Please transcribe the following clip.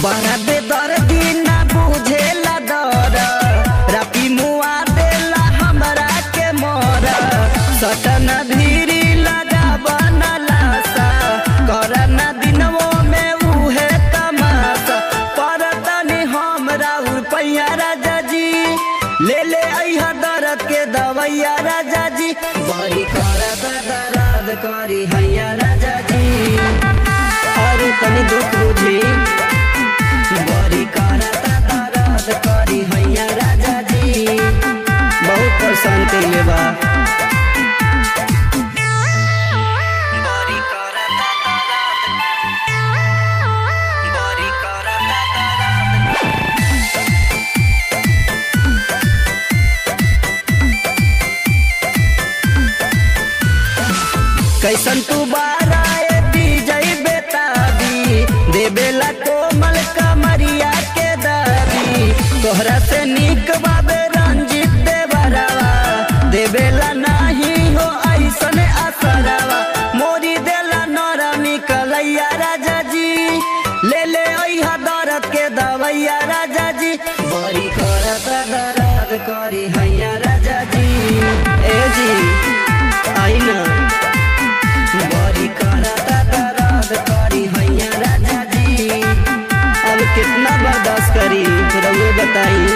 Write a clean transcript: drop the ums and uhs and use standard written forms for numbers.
बड़ा बेदर्दी ना बुझेला दर राती मुआ देला हमरा के मोर सटन भीरी लगा बनलासा करना दिनवो में उहे तमाशा परतनी हमरा रुपैया राजा जी ले ले अइहा दर्द के दवैया राजा जी बड़ी करत दर्द करी हैया राजा जी अरे तनी दुख बुझी बड़ी करत दर्द करी हैया राजा जी बहुत परेशान कइले बा कैसन तू बाराए दी जई बेताबी देबेला कोमल कमरिया के दाबी तोहरा से निक बाबे रंजित देवरावा देबेला नाही हो ऐसन असरावा मोरी देला नरमी कलैया राजा जी ले ले अइहा दर्द के दवैया राजा जी बड़ी करत दर्द करी हैया राजा जी ए जी आई ना बड़ी करत दर्द करी हैया राजा जी अब कितना बर्दाश्त करी रउए बताई।